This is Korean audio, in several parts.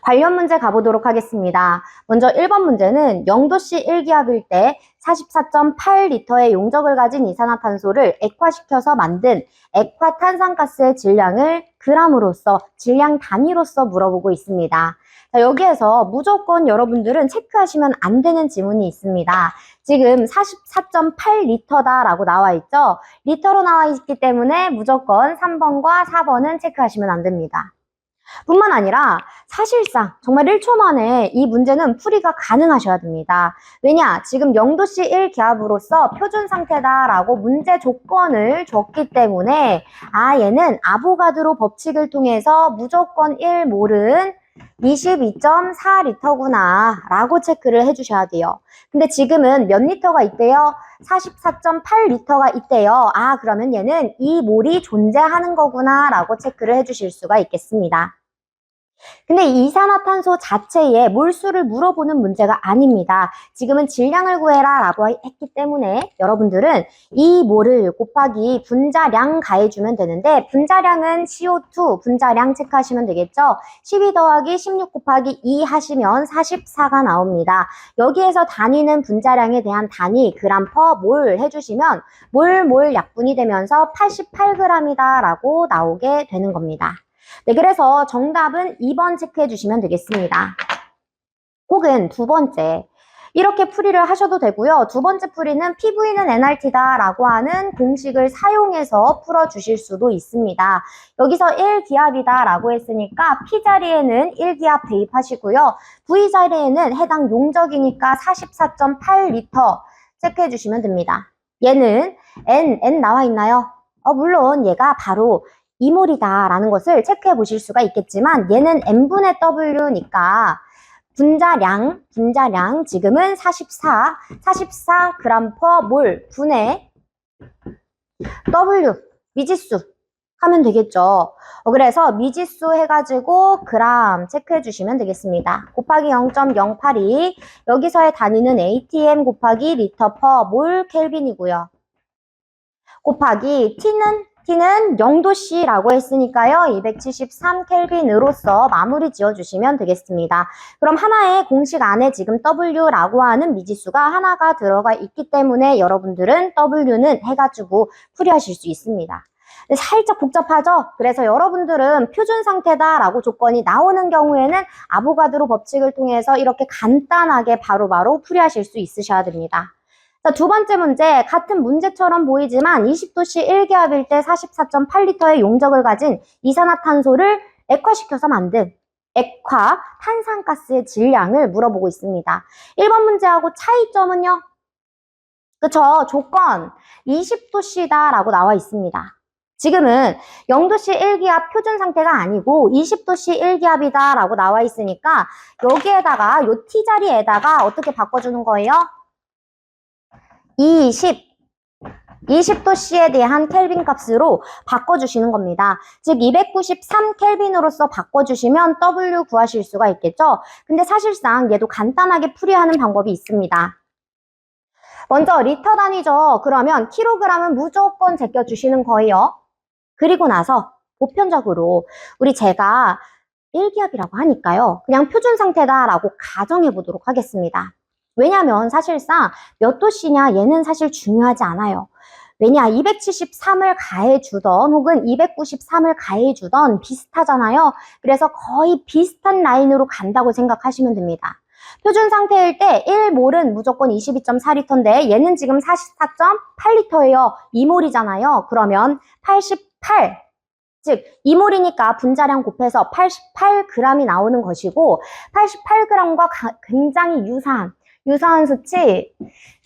관련 문제 가보도록 하겠습니다. 먼저 1번 문제는 0도씨 1기압일 때 44.8리터의 용적을 가진 이산화탄소를 액화시켜서 만든 액화탄산가스의 질량을 g으로서, 질량 단위로서 물어보고 있습니다. 자, 여기에서 무조건 여러분들은 체크하시면 안 되는 지문이 있습니다. 지금 44.8리터다 라고 나와 있죠? 리터로 나와 있기 때문에 무조건 3번과 4번은 체크하시면 안 됩니다. 뿐만 아니라 사실상 정말 1초 만에 이 문제는 풀이가 가능하셔야 됩니다. 왜냐? 지금 0도씨 1기압으로서 표준 상태다라고 문제 조건을 줬기 때문에 얘는 아보가드로 법칙을 통해서 무조건 1몰은 22.4리터구나 라고 체크를 해주셔야 돼요. 근데 지금은 몇 리터가 있대요? 44.8리터가 있대요. 그러면 얘는 이 몰이 존재하는 거구나 라고 체크를 해주실 수가 있겠습니다. 근데 이산화탄소 자체의 몰수를 물어보는 문제가 아닙니다. 지금은 질량을 구해라 라고 했기 때문에 여러분들은 이 몰을 곱하기 분자량 가해주면 되는데, 분자량은 CO2 분자량 체크하시면 되겠죠. 12 더하기 16 곱하기 2 하시면 44가 나옵니다. 여기에서 단위는 분자량에 대한 단위 g/몰 해주시면 몰 약분이 되면서 88g이다 라고 나오게 되는 겁니다. 네, 그래서 정답은 2번 체크해 주시면 되겠습니다. 혹은 두 번째, 이렇게 풀이를 하셔도 되고요. 두 번째 풀이는 PV는 nRT다 라고 하는 공식을 사용해서 풀어주실 수도 있습니다. 여기서 1기압이다 라고 했으니까 P 자리에는 1기압 대입하시고요. V 자리에는 해당 용적이니까 44.8리터 체크해 주시면 됩니다. 얘는 N 나와 있나요? 물론 얘가 바로 2몰이다 라는 것을 체크해 보실 수가 있겠지만, 얘는 n분의 w니까 분자량 지금은 44g/몰 분의 w 미지수 하면 되겠죠. 그래서 미지수 해가지고 그램 체크해 주시면 되겠습니다. 곱하기 0.082, 여기서의 단위는 atm 곱하기 리터 퍼 몰 켈빈이고요. 곱하기 T는 0도씨라고 했으니까요. 273켈빈으로서 마무리 지어주시면 되겠습니다. 그럼 하나의 공식 안에 지금 W라고 하는 미지수가 하나가 들어가 있기 때문에 여러분들은 W는 해가지고 풀이하실 수 있습니다. 살짝 복잡하죠? 그래서 여러분들은 표준 상태다라고 조건이 나오는 경우에는 아보가드로 법칙을 통해서 이렇게 간단하게 바로바로 풀이하실 수 있으셔야 됩니다. 자, 두 번째 문제, 같은 문제처럼 보이지만 20도씨 1기압일 때 44.8리터의 용적을 가진 이산화탄소를 액화시켜서 만든 액화 탄산가스의 질량을 물어보고 있습니다. 1번 문제하고 차이점은요? 그쵸, 조건 20도씨다 라고 나와 있습니다. 지금은 0도씨 1기압 표준 상태가 아니고 20도씨 1기압이다 라고 나와 있으니까 여기에다가 요 T자리에다가 어떻게 바꿔주는 거예요? 20도씨에 대한 켈빈 값으로 바꿔주시는 겁니다. 즉 293켈빈으로서 바꿔주시면 W 구하실 수가 있겠죠. 근데 사실상 얘도 간단하게 풀이하는 방법이 있습니다. 먼저 리터 단위죠. 그러면 킬로그램은 무조건 제껴주시는 거예요. 그리고 나서 보편적으로 제가 1기압이라고 하니까요. 그냥 표준 상태다라고 가정해 보도록 하겠습니다. 왜냐면 사실상 몇 도씨냐 얘는 사실 중요하지 않아요. 왜냐, 273을 가해주던 혹은 293을 가해주던 비슷하잖아요. 그래서 거의 비슷한 라인으로 간다고 생각하시면 됩니다. 표준 상태일 때 1몰은 무조건 22.4리터인데 얘는 지금 44.8리터예요. 2몰이잖아요. 그러면 88, 즉 2몰이니까 분자량 곱해서 88g이 나오는 것이고, 88g과 굉장히 유사한 수치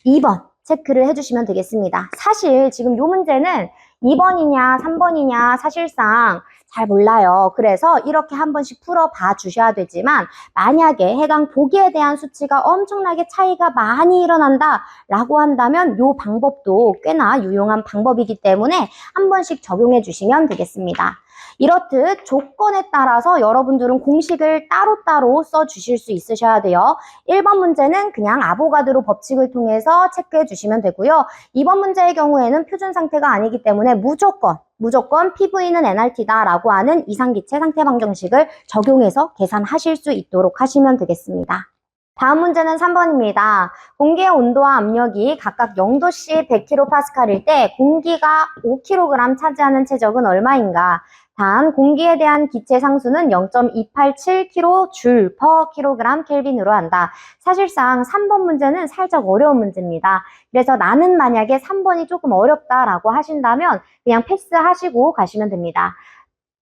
2번 체크를 해주시면 되겠습니다. 사실 지금 이 문제는 2번이냐 3번이냐 사실상 잘 몰라요. 그래서 이렇게 한 번씩 풀어봐 주셔야 되지만, 만약에 해당 보기에 대한 수치가 엄청나게 차이가 많이 일어난다 라고 한다면 이 방법도 꽤나 유용한 방법이기 때문에 한 번씩 적용해 주시면 되겠습니다. 이렇듯 조건에 따라서 여러분들은 공식을 따로따로 써주실 수 있으셔야 돼요. 1번 문제는 그냥 아보가드로 법칙을 통해서 체크해 주시면 되고요. 2번 문제의 경우에는 표준 상태가 아니기 때문에 무조건 무조건 PV는 nRT다라고 하는 이상기체 상태 방정식을 적용해서 계산하실 수 있도록 하시면 되겠습니다. 다음 문제는 3번입니다. 공기의 온도와 압력이 각각 0도씨 100kPa일 때 공기가 5kg 차지하는 체적은 얼마인가? 단, 공기에 대한 기체 상수는 0.287kJ per kg 켈빈으로 한다. 사실상 3번 문제는 살짝 어려운 문제입니다. 그래서 나는 만약에 3번이 조금 어렵다라고 하신다면 그냥 패스하시고 가시면 됩니다.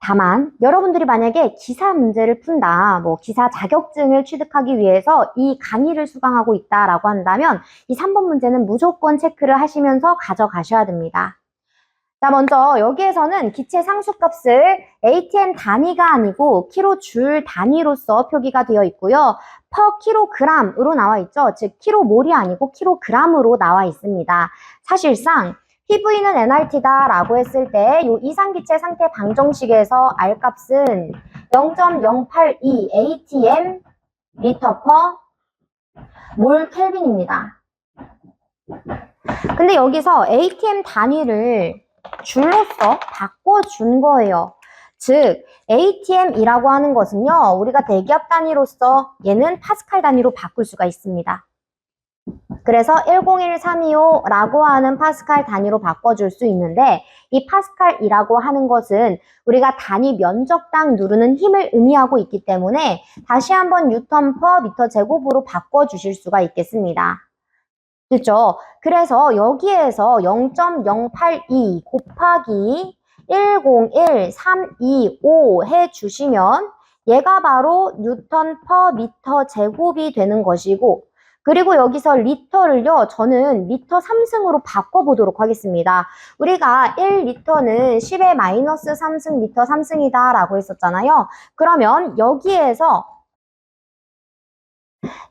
다만 여러분들이 만약에 기사 문제를 푼다, 기사 자격증을 취득하기 위해서 이 강의를 수강하고 있다라고 한다면 이 3번 문제는 무조건 체크를 하시면서 가져가셔야 됩니다. 자, 먼저 여기에서는 기체 상수값을 ATM 단위가 아니고 kJ 단위로서 표기가 되어 있고요. per kg으로 나와 있죠. 즉 kmol이 아니고 kg으로 나와 있습니다. 사실상 PV는 nRT다라고 했을 때 이 이상기체 상태 방정식에서 R값은 0.082 ATM 리터 per 몰 켈빈입니다. 근데 여기서 ATM 단위를 줄로서 바꿔준 거예요. 즉 ATM이라고 하는 것은요, 우리가 대기압 단위로서 얘는 파스칼 단위로 바꿀 수가 있습니다. 그래서 101325라고 하는 파스칼 단위로 바꿔줄 수 있는데 이 파스칼이라고 하는 것은 우리가 단위 면적당 누르는 힘을 의미하고 있기 때문에 다시 한번 뉴턴 퍼 미터 제곱으로 바꿔주실 수가 있겠습니다. 그렇죠? 그래서 여기에서 0.082 곱하기 101325 해주시면 얘가 바로 뉴턴 퍼 미터 제곱이 되는 것이고, 그리고 여기서 리터를요, 저는 미터 3승으로 바꿔보도록 하겠습니다. 우리가 1리터는 10의 마이너스 3승 미터 3승이다 라고 했었잖아요. 그러면 여기에서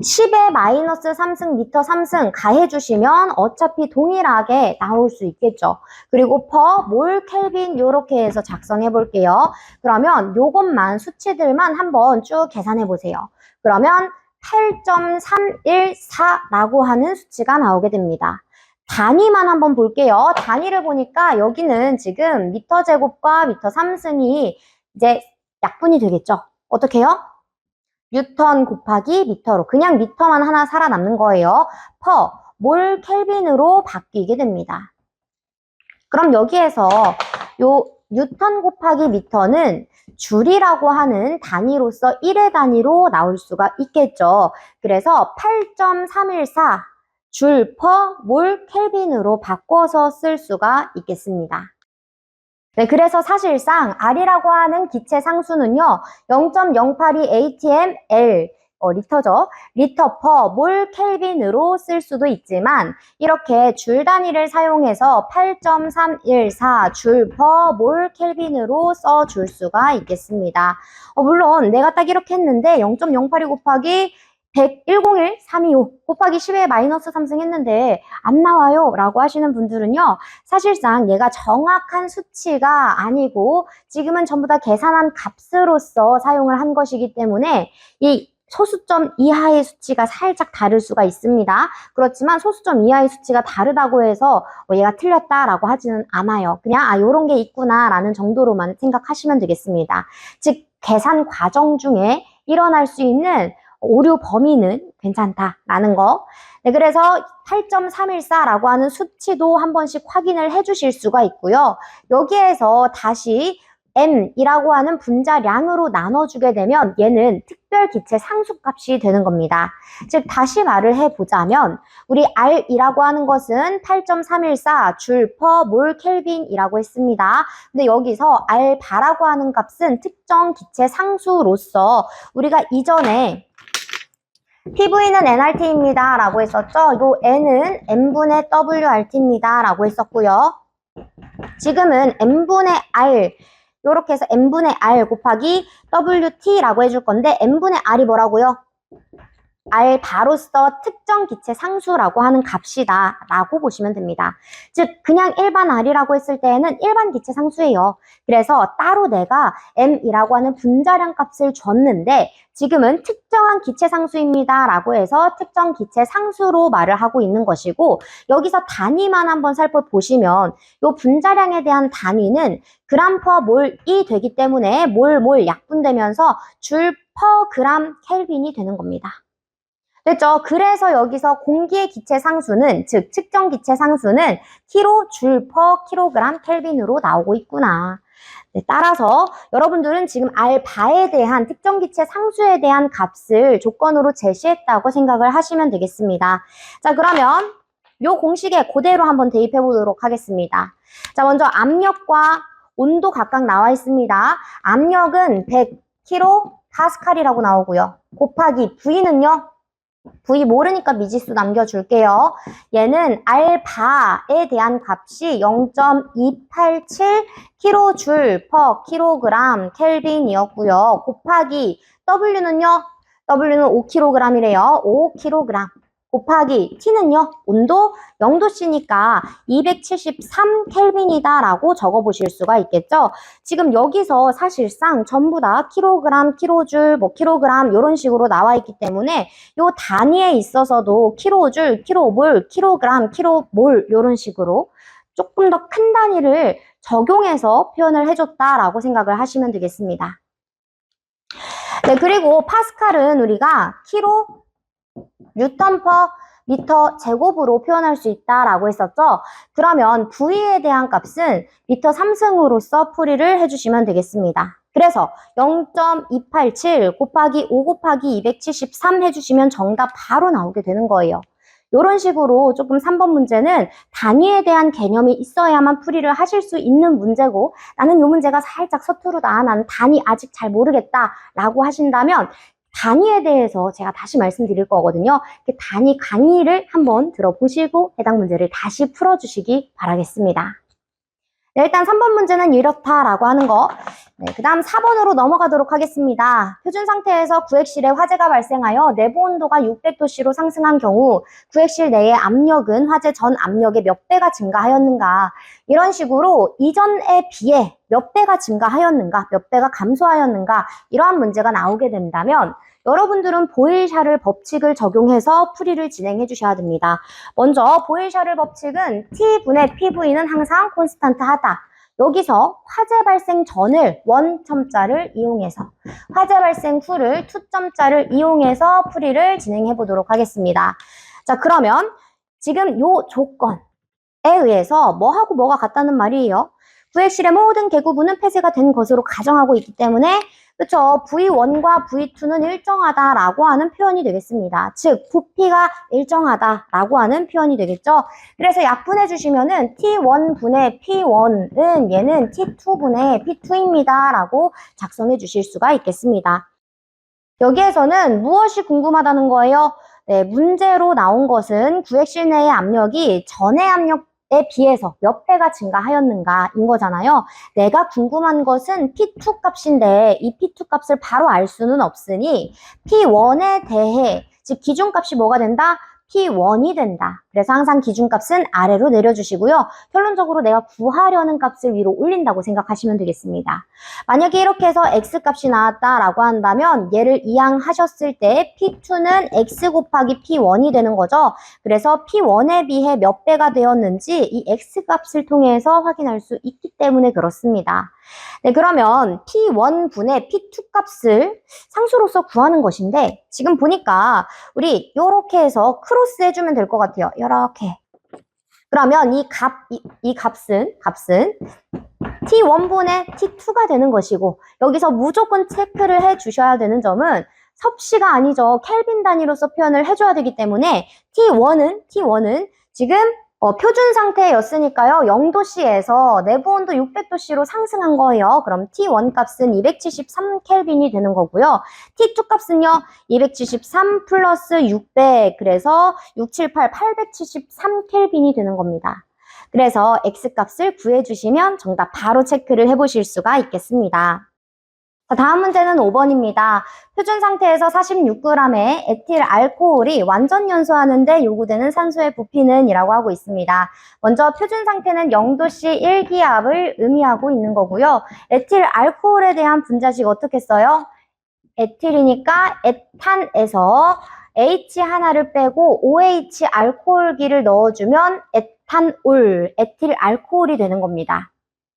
10의 마이너스 3승 미터 3승 가해주시면 어차피 동일하게 나올 수 있겠죠. 그리고 per 몰 켈빈 요렇게 해서 작성해 볼게요. 그러면 요것만 수치들만 한번 쭉 계산해 보세요. 그러면 8.314라고 하는 수치가 나오게 됩니다. 단위만 한번 볼게요. 단위를 보니까 여기는 지금 미터 제곱과 미터 3승이 이제 약분이 되겠죠. 어떻게 해요? 뉴턴 곱하기 미터로, 그냥 미터만 하나 살아남는 거예요. per 몰 켈빈으로 바뀌게 됩니다. 그럼 여기에서 요 뉴턴 곱하기 미터는 줄이라고 하는 단위로서 1의 단위로 나올 수가 있겠죠. 그래서 8.314 줄 per 몰 켈빈으로 바꿔서 쓸 수가 있겠습니다. 네, 그래서 사실상 R이라고 하는 기체 상수는요, 0.082 ATM L, 리터죠. 리터 per 몰 켈빈으로 쓸 수도 있지만 이렇게 줄 단위를 사용해서 8.314 줄 per 몰 켈빈으로 써줄 수가 있겠습니다. 물론 내가 딱 이렇게 했는데 0.082 곱하기 101,325 곱하기 10의 마이너스 3승 했는데 안 나와요 라고 하시는 분들은요, 사실상 얘가 정확한 수치가 아니고 지금은 전부 다 계산한 값으로서 사용을 한 것이기 때문에 이 소수점 이하의 수치가 살짝 다를 수가 있습니다. 그렇지만 소수점 이하의 수치가 다르다고 해서 얘가 틀렸다라고 하지는 않아요. 그냥 요런 게 있구나 라는 정도로만 생각하시면 되겠습니다. 즉 계산 과정 중에 일어날 수 있는 오류 범위는 괜찮다라는 거. 네, 그래서 8.314라고 하는 수치도 한 번씩 확인을 해 주실 수가 있고요. 여기에서 다시 M이라고 하는 분자량으로 나눠주게 되면 얘는 특별 기체 상수값이 되는 겁니다. 즉 다시 말을 해보자면 우리 R이라고 하는 것은 8.314 줄 per 몰 켈빈이라고 했습니다. 근데 여기서 R바라고 하는 값은 특정 기체 상수로서 우리가 이전에 PV는 nRT입니다 라고 했었죠. 요 N은 N분의 WRT입니다 라고 했었고요. 지금은 N분의 R, 요렇게 해서 N분의 R 곱하기 WT라고 해줄 건데 N분의 R이 뭐라고요? R바로서 특정 기체 상수라고 하는 값이다 라고 보시면 됩니다. 즉 그냥 일반 R이라고 했을 때에는 일반 기체 상수예요. 그래서 따로 내가 M이라고 하는 분자량 값을 줬는데 지금은 특정 특정한 기체 상수입니다 라고 해서 특정 기체 상수로 말을 하고 있는 것이고, 여기서 단위만 한번 살펴보시면 이 분자량에 대한 단위는 그램 퍼 몰이 되기 때문에 몰 약분되면서 줄 퍼 그램 켈빈이 되는 겁니다. 됐죠? 그래서 여기서 공기의 기체 상수는, 즉 측정 기체 상수는 키로 줄 퍼 킬로그램 켈빈으로 나오고 있구나. 네, 따라서 여러분들은 지금 알바에 대한 특정 기체 상수에 대한 값을 조건으로 제시했다고 생각을 하시면 되겠습니다. 자, 그러면 이 공식에 그대로 한번 대입해 보도록 하겠습니다. 자, 먼저 압력과 온도 각각 나와 있습니다. 압력은 100kPa이라고 나오고요. 곱하기 V는요, V 모르니까 미지수 남겨줄게요. 얘는 알바에 대한 값이 0.287 kJ per kg 켈빈이었고요. 곱하기 W는요, W는 5kg이래요. 5kg. 곱하기 T는요, 온도 0도씨니까 273 켈빈이다라고 적어보실 수가 있겠죠. 지금 여기서 사실상 전부 다 킬로그램, 킬로줄, 킬로그램 이런 식으로 나와 있기 때문에 요 단위에 있어서도 킬로줄, 킬로몰, 킬로그램, 킬로몰 이런 식으로 조금 더 큰 단위를 적용해서 표현을 해줬다라고 생각을 하시면 되겠습니다. 네, 그리고 파스칼은 우리가 킬로 뉴턴 퍼 미터 제곱으로 표현할 수 있다라고 했었죠. 그러면 V에 대한 값은 미터 3승으로서 풀이를 해주시면 되겠습니다. 그래서 0.287 곱하기 5 곱하기 273 해주시면 정답 바로 나오게 되는 거예요. 이런 식으로 조금 3번 문제는 단위에 대한 개념이 있어야만 풀이를 하실 수 있는 문제고, 나는 이 문제가 살짝 서투르다, 나는 단위 아직 잘 모르겠다 라고 하신다면 단위에 대해서 제가 다시 말씀드릴 거거든요. 단위 강의를 한번 들어보시고 해당 문제를 다시 풀어주시기 바라겠습니다. 네, 일단 3번 문제는 이렇다라고 하는 거. 네, 그 다음 4번으로 넘어가도록 하겠습니다. 표준 상태에서 구획실에 화재가 발생하여 내부 온도가 600도씨로 상승한 경우 구획실 내의 압력은 화재 전 압력의 몇 배가 증가하였는가. 이런 식으로 이전에 비해 몇 배가 증가하였는가, 몇 배가 감소하였는가, 이러한 문제가 나오게 된다면 여러분들은 보일-샤를 법칙을 적용해서 풀이를 진행해 주셔야 됩니다. 먼저 보일-샤를 법칙은 T분의 PV는 항상 콘스탄트하다. 여기서 화재 발생 전을 원점자를 이용해서, 화재 발생 후를 투점자를 이용해서 풀이를 진행해 보도록 하겠습니다. 자, 그러면 지금 요 조건에 의해서 뭐하고 뭐가 같다는 말이에요. 구획실의 모든 계구부는 폐쇄가 된 것으로 가정하고 있기 때문에, 그렇죠, V1과 V2는 일정하다라고 하는 표현이 되겠습니다. 즉, 부피가 일정하다라고 하는 표현이 되겠죠. 그래서 약분해 주시면은 T1분의 P1은 얘는 T2분의 P2입니다 라고 작성해 주실 수가 있겠습니다. 여기에서는 무엇이 궁금하다는 거예요? 네, 문제로 나온 것은 구획실 내의 압력이 전의 압력에 비해서 몇 배가 증가하였는가인 거잖아요. 내가 궁금한 것은 P2 값인데 이 P2 값을 바로 알 수는 없으니 P1에 대해, 즉 기준값이 뭐가 된다? P1이 된다. 그래서 항상 기준값은 아래로 내려주시고요. 결론적으로 내가 구하려는 값을 위로 올린다고 생각하시면 되겠습니다. 만약에 이렇게 해서 X값이 나왔다라고 한다면 얘를 이항하셨을 때 P2는 X 곱하기 P1이 되는 거죠. 그래서 P1에 비해 몇 배가 되었는지 이 X값을 통해서 확인할 수 있기 때문에 그렇습니다. 네, 그러면 P1분의 P2 값을 상수로서 구하는 것인데, 지금 보니까 우리 요렇게 해서 크로스 해주면 될 것 같아요. 요렇게. 그러면 이 값은 T1분의 T2가 되는 것이고, 여기서 무조건 체크를 해 주셔야 되는 점은 섭씨가 아니죠. 켈빈 단위로서 표현을 해줘야 되기 때문에 T1은 지금 표준 상태였으니까요. 0도씨에서 내부 온도 600도씨로 상승한 거예요. 그럼 T1 값은 273 켈빈이 되는 거고요. T2 값은요. 273 플러스 600, 그래서 678, 873 켈빈이 되는 겁니다. 그래서 X값을 구해주시면 정답 바로 체크를 해보실 수가 있겠습니다. 자, 다음 문제는 5번입니다. 표준 상태에서 46g의 에틸 알코올이 완전 연소하는데 요구되는 산소의 부피는 이라고 하고 있습니다. 먼저 표준 상태는 0도씨 1기압을 의미하고 있는 거고요. 에틸 알코올에 대한 분자식 어떻게 써요? 에틸이니까 에탄에서 H 하나를 빼고 OH 알코올기를 넣어주면 에탄올, 에틸 알코올이 되는 겁니다.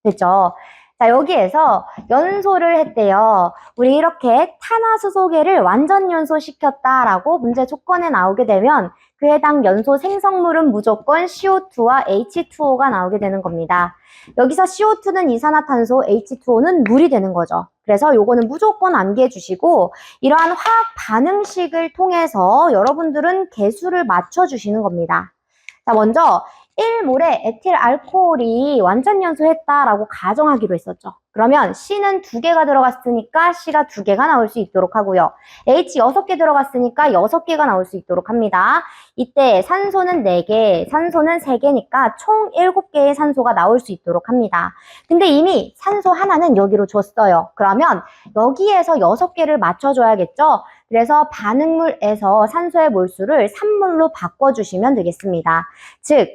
됐죠? 자, 여기에서 연소를 했대요. 우리 이렇게 탄화수소계를 완전 연소시켰다라고 문제 조건에 나오게 되면 그 해당 연소 생성물은 무조건 CO2와 H2O가 나오게 되는 겁니다. 여기서 CO2는 이산화탄소, H2O는 물이 되는 거죠. 그래서 요거는 무조건 암기해 주시고 이러한 화학 반응식을 통해서 여러분들은 개수를 맞춰 주시는 겁니다. 자, 먼저 1몰의 에틸 알코올이 완전 연소했다라고 가정하기로 했었죠. 그러면 C는 2개가 들어갔으니까 C가 2개가 나올 수 있도록 하고요. H 6개 들어갔으니까 6개가 나올 수 있도록 합니다. 이때 산소는 4개, 산소는 3개니까 총 7개의 산소가 나올 수 있도록 합니다. 근데 이미 산소 하나는 여기로 줬어요. 그러면 여기에서 6개를 맞춰줘야겠죠? 그래서 반응물에서 산소의 몰수를 3몰로 바꿔주시면 되겠습니다. 즉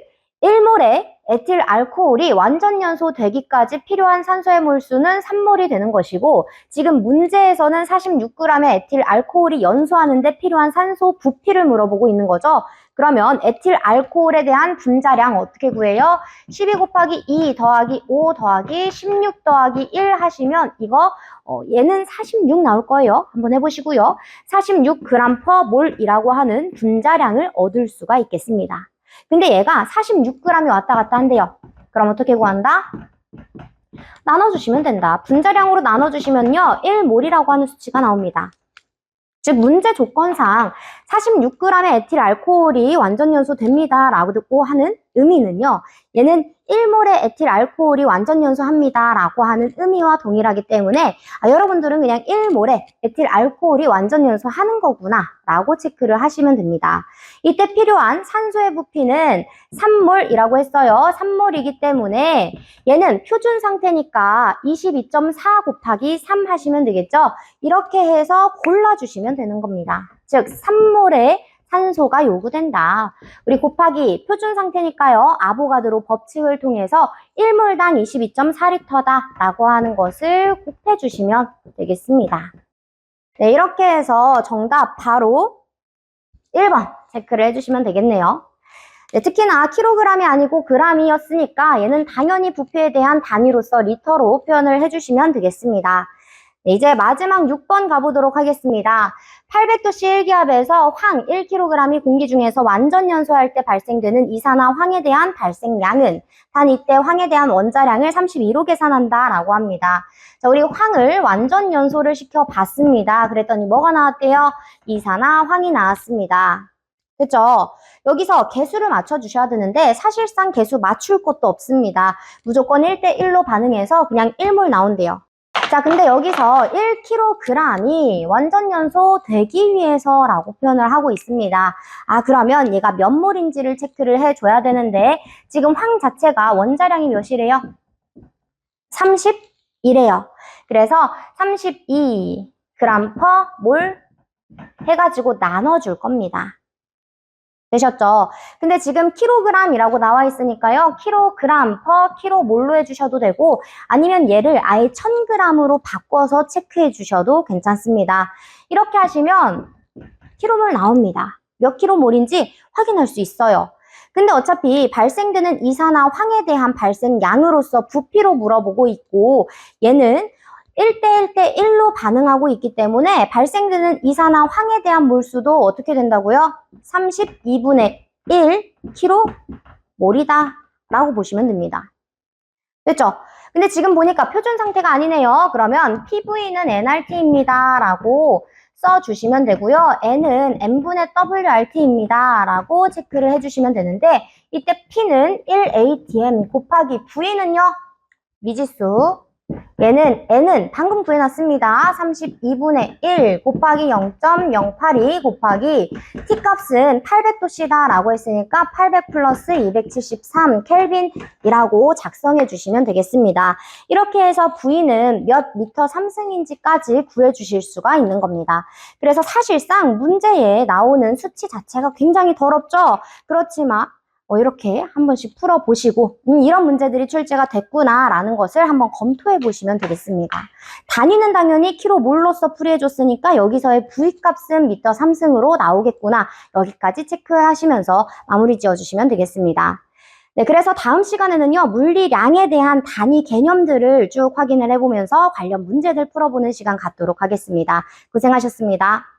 1몰의 에틸 알코올이 완전 연소되기까지 필요한 산소의 몰수는 3몰이 되는 것이고 지금 문제에서는 46g의 에틸 알코올이 연소하는데 필요한 산소 부피를 물어보고 있는 거죠. 그러면 에틸 알코올에 대한 분자량 어떻게 구해요? 12 곱하기 2 더하기 5 더하기 16 더하기 1 하시면 이거 얘는 46 나올 거예요. 한번 해보시고요. 46g/몰이라고 하는 분자량을 얻을 수가 있겠습니다. 근데 얘가 46g이 왔다 갔다 한대요. 그럼 어떻게 구한다? 나눠주시면 된다. 분자량으로 나눠주시면요. 1몰이라고 하는 수치가 나옵니다. 즉 문제 조건상 46g의 에틸 알코올이 완전 연소됩니다 라고 하는 의미는요. 얘는 1몰의 에틸 알코올이 완전 연소합니다 라고 하는 의미와 동일하기 때문에 여러분들은 그냥 1몰의 에틸 알코올이 완전 연소하는 거구나 라고 체크를 하시면 됩니다. 이때 필요한 산소의 부피는 3몰이라고 했어요. 3몰이기 때문에 얘는 표준 상태니까 22.4 곱하기 3 하시면 되겠죠. 이렇게 해서 골라주시면 되는 겁니다. 즉 3몰의 산소가 요구된다. 우리 곱하기 표준 상태니까요. 아보가드로 법칙을 통해서 1몰당 22.4리터다 라고 하는 것을 곱해주시면 되겠습니다. 네, 이렇게 해서 정답 바로 1번 체크를 해주시면 되겠네요. 네, 특히나 킬로그램이 아니고 그램이었으니까 얘는 당연히 부피에 대한 단위로서 리터로 표현을 해주시면 되겠습니다. 네, 이제 마지막 6번 가보도록 하겠습니다. 800도씨 1기압에서 황 1kg이 공기 중에서 완전 연소할 때 발생되는 이산화 황에 대한 발생량은 단 이때 황에 대한 원자량을 32로 계산한다 라고 합니다. 자, 우리 황을 완전 연소를 시켜봤습니다. 그랬더니 뭐가 나왔대요? 이산화 황이 나왔습니다. 그쵸? 여기서 개수를 맞춰주셔야 되는데 사실상 개수 맞출 것도 없습니다. 무조건 1대1로 반응해서 그냥 1몰 나온대요. 자, 근데 여기서 1kg이 완전 연소 되기 위해서 라고 표현을 하고 있습니다. 그러면 얘가 몇 몰인지를 체크를 해줘야 되는데 지금 황 자체가 원자량이 몇이래요? 30이래요. 그래서 32g/몰 해가지고 나눠줄 겁니다. 되셨죠? 근데 지금 킬로그램이라고 나와 있으니까요. kg/kmol로 해주셔도 되고 아니면 얘를 아예 1000g으로 바꿔서 체크해 주셔도 괜찮습니다. 이렇게 하시면 킬로몰 나옵니다. 몇 킬로몰인지 확인할 수 있어요. 근데 어차피 발생되는 이산화 황에 대한 발생량으로서 부피로 물어보고 있고 얘는 1대1대1로 반응하고 있기 때문에 발생되는 이산화 황에 대한 몰수도 어떻게 된다고요? 32분의 1 kmol이다 라고 보시면 됩니다. 됐죠? 근데 지금 보니까 표준 상태가 아니네요. 그러면 PV는 nRT입니다 라고 써주시면 되고요. N은 n분의 WRT입니다 라고 체크를 해주시면 되는데 이때 P는 1atm 곱하기 V는요 미지수 얘는 n은 방금 구해놨습니다. 32분의 1 곱하기 0.082 곱하기 T값은 800도씨다 라고 했으니까 800 플러스 273 켈빈이라고 작성해 주시면 되겠습니다. 이렇게 해서 V는 몇 미터 3승인지까지 구해주실 수가 있는 겁니다. 그래서 사실상 문제에 나오는 수치 자체가 굉장히 더럽죠? 그렇지만 이렇게 한 번씩 풀어보시고 이런 문제들이 출제가 됐구나라는 것을 한번 검토해 보시면 되겠습니다. 단위는 당연히 킬로몰로서 풀이해줬으니까 여기서의 V값은 미터 3승으로 나오겠구나. 여기까지 체크하시면서 마무리 지어주시면 되겠습니다. 네, 그래서 다음 시간에는요, 물리량에 대한 단위 개념들을 쭉 확인을 해보면서 관련 문제들 풀어보는 시간 갖도록 하겠습니다. 고생하셨습니다.